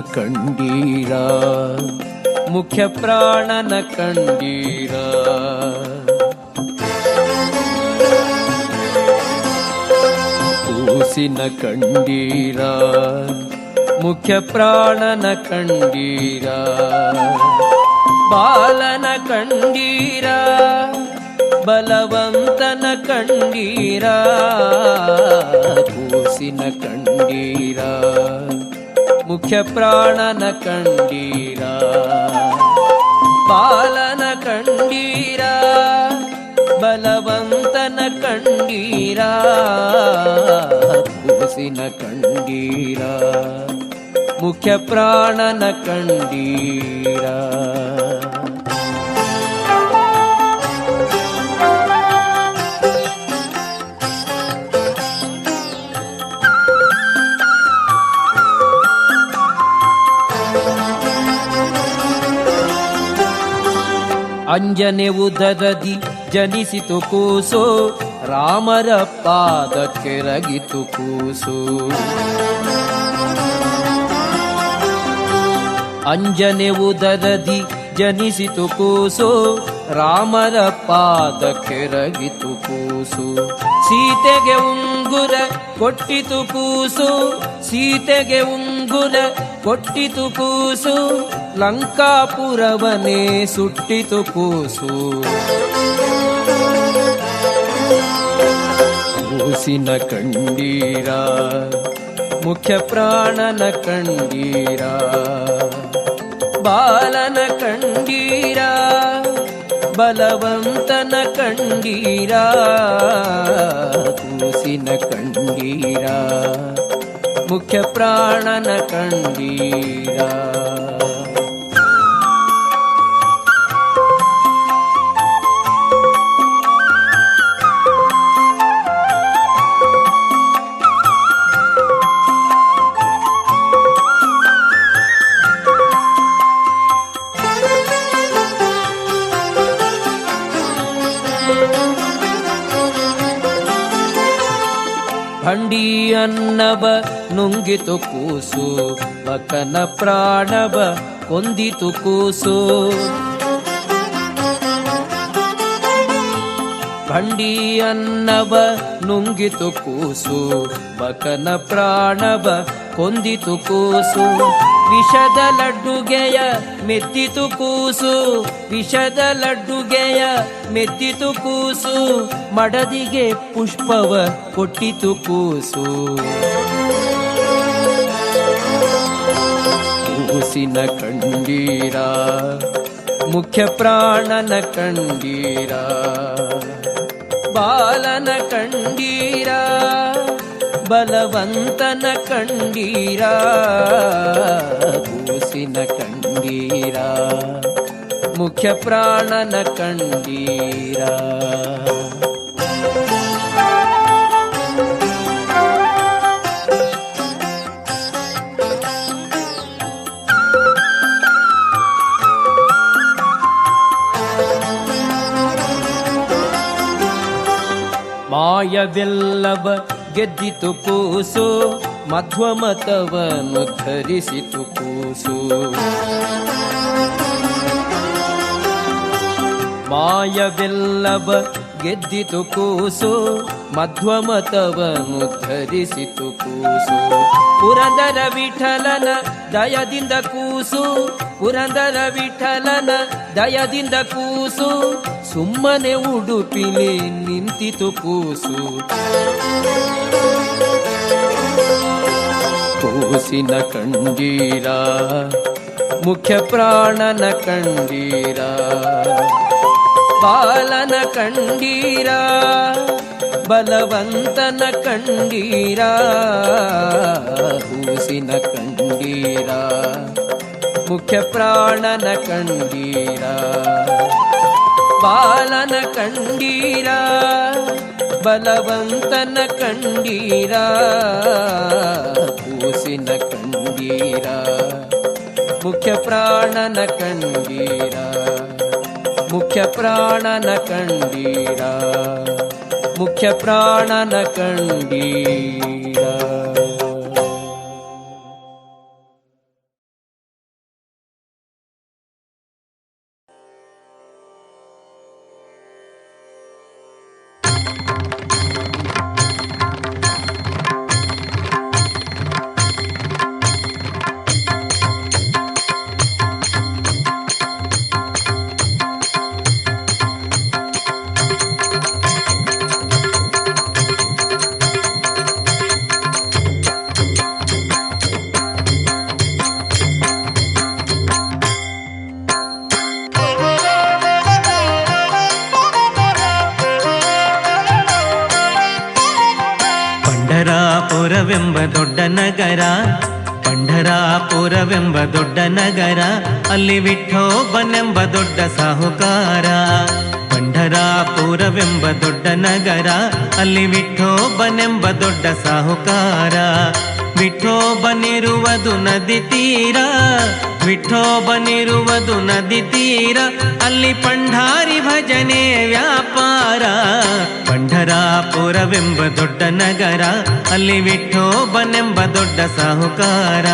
ಕಂಡೀರ, ಮುಖ್ಯ ಪ್ರಾಣನ ಕಂಡೀರ. ಕೂಸಿನ ಕಂಡೀರ, ಮುಖ್ಯ ಪ್ರಾಣನ ಕಂಡೀರ. ಬಾಲನ ಕಂಡೀರ, ಬಲವಂತನ ಕಂಡೀರ. ಕೂಸಿನ ಕಂಡೀರ, ಮುಖ್ಯ ಪ್ರಾಣನ ಕಂಡೀರ. ಬಾಲನ ಕಂಡೀರ, ಬಲವಂತನ ಕಂಡೀರ. ಕೂಸಿನ ಕಂಡೀರ, ಮುಖ್ಯ ಪ್ರಾಣನ ಕಂಡೀರ. ಅಂಜನೆ ಉದರದಿ ಜನಿಸಿತು ಕೂಸು, ರಾಮರ ಪಾದಕ್ಕೆರಗಿತು ಕೂಸು. ಅಂಜನೆ ಉದರದಿ ಜನಿಸಿತು ಕೂಸು, ರಾಮರ ಪಾದಕ್ಕೆರಗಿತು ಕೂಸು. ಸೀತೆಗೆ ಉಂಗುರ ಕೊಟ್ಟಿತು ಕೂಸು, ಸೀತೆಗೆ ಉಂಗುರ ಕೊಟ್ಟಿತು ಕೂಸು. ಲಂಕಾಪುರವನೇ ಸುಟ್ಟಿತು ಕೂಸು. ಕೂಸಿನ ಕಂಡೀರ, ಮುಖ್ಯ ಪ್ರಾಣನ ಕಂಡೀರ. ಬಾಲನ ಕಂಡೀರ, ಬಲವಂತನ ಕಂಡೀರ. ಕೂಸಿನ ಕಂಡೀರ, ಮುಖ್ಯ ಪ್ರಾಣನ ಕಂಡೀರ. ಹಂಡಿ ಅನ್ನವ ನುಂಗಿತು ಕೂಸು, ಬಕನ ಪ್ರಾಣವ ಕೊಂದಿತು ಕೂಸು. ಹಂಡಿ ಅನ್ನವ ನುಂಗಿತು ಕೂಸು, ಬಕನ ಪ್ರಾಣವ ಕೊಂದಿತು ಕೂಸು. ವಿಷದ ಲಡ್ಡುಗೆಯ ಮೆತ್ತಿತು ಕೂಸು, ವಿಷದ ಲಡ್ಡುಗೆಯ ಮೆತ್ತಿತು ಕೂಸು. ಮಡದಿಗೆ ಪುಷ್ಪವ ಕೊಟ್ಟಿತು ಕೂಸು. ಕೂಸಿನ ಕಂಡೀರ, ಮುಖ್ಯ ಪ್ರಾಣನ ಕಂಡೀರ. ಬಾಲನ ಕಂಡೀರ, ಬಲವಂತನ ಕಂಡೀರ. ಕೂಸಿನ ಕಂಡೀರ, ಮುಖ್ಯ ಪ್ರಾಣನ ಕಂಡೀರ. ಮಾಯವೆಲ್ಲವ ಗೆದ್ದಿತು ಕೂಸು, ಮಧ್ವಮತವನ್ನು ಧರಿಸಿತು ಕೂಸು. ಮಾಯವೆಲ್ಲವ ಗೆದ್ದಿತು ಕೂಸು, ಮಧ್ವಮತವನ್ನು ಧರಿಸಿತು ಕೂಸು. ಪುರಂದರ ವಿಠಲನ ದಯದಿಂದ ಕೂಸು, ಪುರಂದರ ವಿಠಲನ ದಯದಿಂದ ಕೂಸು. ಸುಮ್ಮನೆ ಉಡುಪಿಲಿ ನಿಂತಿತು ಕೂಸು. ಕೂಸಿನ ಕಂಡೀರ, ಮುಖ್ಯ ಪ್ರಾಣನ ಕಂಡೀರ. ಬಾಲನ ಕಂಡೀರ, ಬಲವಂತನ ಕಂಡೀರ. ಕೂಸಿನ ಕಂಡೀರ, ಮುಖ್ಯ ಪ್ರಾಣನ ಕಂಡೀರ. ಬಾಲನ ಕಂಡೀರ, ಬಲವಂತನ ಕಂಡೀರ. ಕೂಸಿನ ಕಂಡೀರ, ಮುಖ್ಯ ಪ್ರಾಣನ ಕಂಡೀರ. ಮುಖ್ಯ ಪ್ರಾಣನ ಕಂಡೀರ, ಮುಖ್ಯ ಪ್ರಾಣನ ಕಂಡೀರ. ಪಂಢರಾಪುರವೆಂಬ ದೊಡ್ಡ ನಗರ, ಪಂಢರಾಪುರವೆಂಬ ದೊಡ್ಡ ನಗರ, ಅಲ್ಲಿ ವಿಠೋಬನೆಂಬ ದೊಡ್ಡ ಸಾಹುಕಾರ. ಪಂಢರಾಪುರವೆಂಬ ದೊಡ್ಡ ನಗರ, ಅಲ್ಲಿ ವಿಠೋಬನೆಂಬ ದೊಡ್ಡ ಸಾಹುಕಾರ. ವಿಠೋಬನಿರುವುದು ನದಿ ತೀರ, ವಿಠೋಬನಿರುವುದು ನದಿ ತೀರ, ಅಲ್ಲಿ ಪಂಢಾರಿ ಭಜನೆ ವ್ಯಾಪಾರ. ಪಂಢರಾಪುರವೆಂಬ ದೊಡ್ಡ ನಗರ, ಅಲ್ಲಿ ವಿಠೋಬನೆಂಬ ದೊಡ್ಡ ಸಾಹುಕಾರ.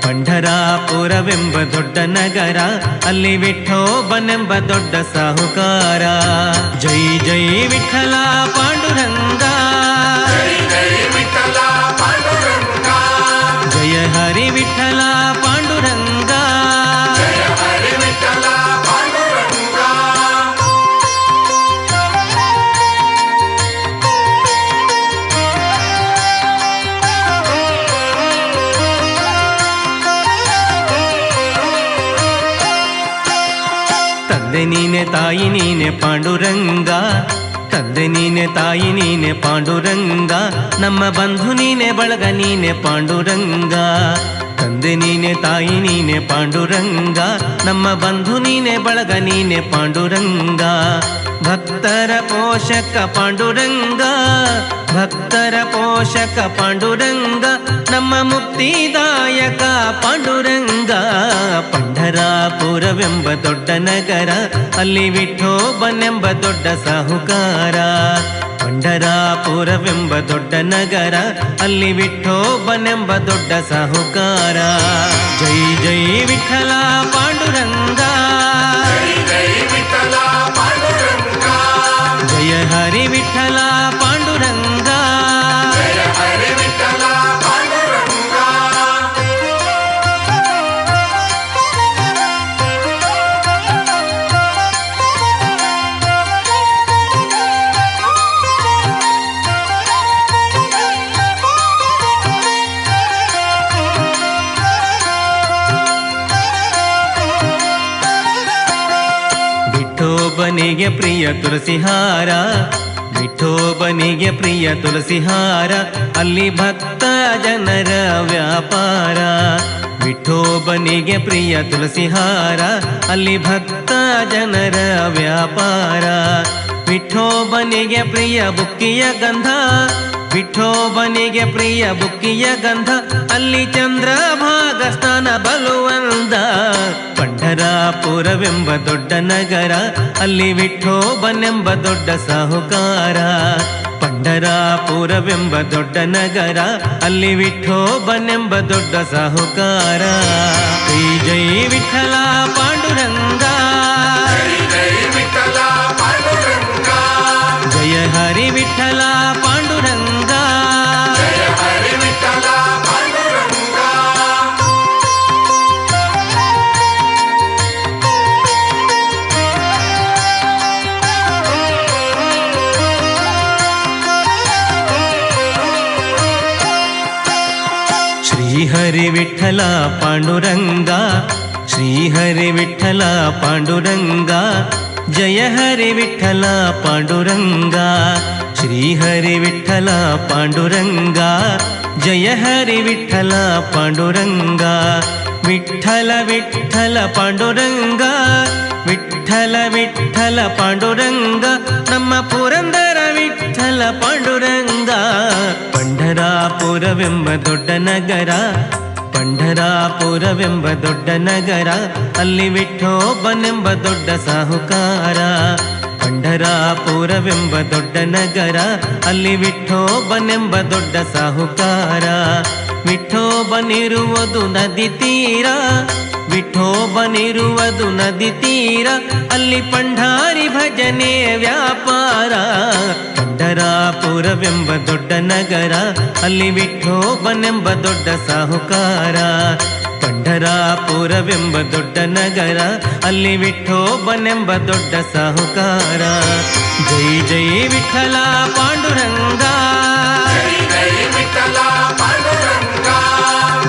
ಪಂಢರಾಪುರವೆಂಬ ದೊಡ್ಡ ನಗರ, ಅಲ್ಲಿ ವಿಠೋಬನೆಂಬ ದೊಡ್ಡ ಸಾಹುಕಾರ. ಜೈ ಜೈ ವಿಠಲ ಪಾಂಡುರಂಗ, ಜಯ ಹರಿ ವಿಠಲ ಪಾಂಡುರಂಗ. ತಂದೆ ನೀನೆ ತಾಯಿ ನೀನೆ ಪಾಂಡುರಂಗ, ತಂದೆ ನೀನೆ ತಾಯಿ ನೀನೆ ಪಾಂಡುರಂಗ, ನಮ್ಮ ಬಂಧು ನೀನೆ ಬಳಗ ನೀನೆ ಪಾಂಡುರಂಗ. ತಂದೆ ನೀನೆ ತಾಯಿ ನೀನೆ ಪಾಂಡುರಂಗ, ನಮ್ಮ ಬಂಧು ನೀನೆ ಬಳಗ ನೀನೆ ಪಾಂಡುರಂಗ. ಭಕ್ತರ ಪೋಷಕ ಪಾಂಡುರಂಗ, ಭಕ್ತರ ಪೋಷಕ ಪಾಂಡುರಂಗ, ನಮ್ಮ ಮುಕ್ತಿದಾಯಕ ಪಾಂಡುರಂಗ. ಪಂಢರಾಪುರವೆಂಬ ದೊಡ್ಡ ನಗರ, ಅಲ್ಲಿ ವಿಠೋಬನೆಂಬ ದೊಡ್ಡ ಸಾಹುಕಾರ. ಪಂಢರಾಪುರವೆಂಬ ದೊಡ್ಡ ನಗರ, ಅಲ್ಲಿ ವಿಠೋಬನೆಂಬ ದೊಡ್ಡ ಸಾಹುಕಾರ. ಜೈ ಜೈ ವಿಠಲ ಪಾಂಡುರಂಗ, ಜಯ ಹರಿ ವಿಠಲ ಪಾಂಡುರಂಗ. ವಿಠೋಬನಿಗೆ ಪ್ರಿಯ ತುಳಸಿಹಾರ, ವಿಠೋಬನಿಗೆ ಪ್ರಿಯ ತುಳಸಿಹಾರ, ಅಲ್ಲಿ ಭಕ್ತ ಜನರ ವ್ಯಾಪಾರ. ವಿಠೋಬನಿಗೆ ಪ್ರಿಯ ತುಳಸಿಹಾರ, ಅಲ್ಲಿ ಭಕ್ತ ಜನರ ವ್ಯಾಪಾರ. ವಿಠೋಬನಿಗೆ ಪ್ರಿಯ ಬುಕ್ಕಿಯ ಗಂಧ, ವಿಠೋಬನಿಗೆ ಪ್ರಿಯ ಬುಕ್ಕಿಯ ಗಂಧ, ಅಲ್ಲಿ ಚಂದ್ರಭಾಗ ಸ್ನಾನ ಬಲುವಂದ. ಪಂಢರಾಪುರವೆಂಬ ದೊಡ್ಡ ನಗರ, ಅಲ್ಲಿ ವಿಠೋಬನೆಂಬ ದೊಡ್ಡ ಸಾಹುಕಾರ. ಪಂಢರಾಪುರವೆಂಬ ದೊಡ್ಡ ನಗರ, ಅಲ್ಲಿ ವಿಠೋಬನೆಂಬ ದೊಡ್ಡ ಸಾಹುಕಾರ. ಜೈ ಜೈ ವಿಠಲ ಪಾಂಡುರಂಗ, ಜಯ ಹರಿ ವಿಠಲ ಪಾಂಡುರಂಗ. ಶ್ರೀಹರಿ ವಿಠಲ ಪಾಂಡುರಂಗ, ಶ್ರೀಹರಿ ವಿಠಲ ಪಾಂಡುರಂಗ, ಜಯ ಹರಿ ವಿಠಲ ಪಾಂಡುರಂಗ. ಶ್ರೀಹರಿ ವಿಠಲ ಪಾಂಡುರಂಗ, ಜಯ ಹರಿ ವಿಠಲ ಪಾಂಡುರಂಗ. ವಿಠಲ ವಿಠಲ ಪಾಂಡುರಂಗ, ವಿಠಲ ವಿಠಲ ಪಾಂಡುರಂಗ, ನಮ್ಮ ಪುರಂದರ ವಿಠಲ ಪಾಂಡುರಂಗ. ಪಂಢರಾಪುರವೆಂಬ ದೊಡ್ಡ ನಗರ, ಪಂಢರಾಪುರವೆಂಬ ದೊಡ್ಡ ನಗರ, ಅಲ್ಲಿ ವಿಠೋಬನೆಂಬ ದೊಡ್ಡ ಸಾಹುಕಾರ. ಪಂಢರಾಪುರವೆಂಬ ದೊಡ್ಡ ನಗರ, ಅಲ್ಲಿ ವಿಠೋಬನೆಂಬ ದೊಡ್ಡ ಸಾಹುಕಾರ. ವಿಠೋಬನಿರುವುದು ನದಿ ತೀರ, ವಿಠೋಬನಿರುವುದು ನದಿ ತೀರ, ಅಲ್ಲಿ ಪಂಢಾರಿ ಭಜನೆ ವ್ಯಾಪಾರ. ಪಂಢರಾಪುರವೆಂಬ ದೊಡ್ಡ ನಗರ, ಅಲ್ಲಿ ವಿಠೋಬನೆಂಬ ದೊಡ್ಡ ಸಾಹುಕಾರ. ಪಂಢರಾಪುರವೆಂಬ ದೊಡ್ಡ ನಗರ, ಅಲ್ಲಿ ವಿಠೋಬನೆಂಬ ದೊಡ್ಡ ಸಾಹುಕಾರ. ಜೈ ಜೈ ವಿಠಲ ಪಾಂಡುರಂಗ,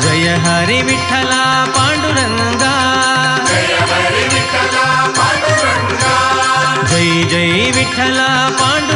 ಜಯ ಹರಿ ವಿಠಲ ಪಾಂಡುರಂಗ. ಜೈ ಜೈ ವಿಠಲ ಪಾಂಡುರಂಗ.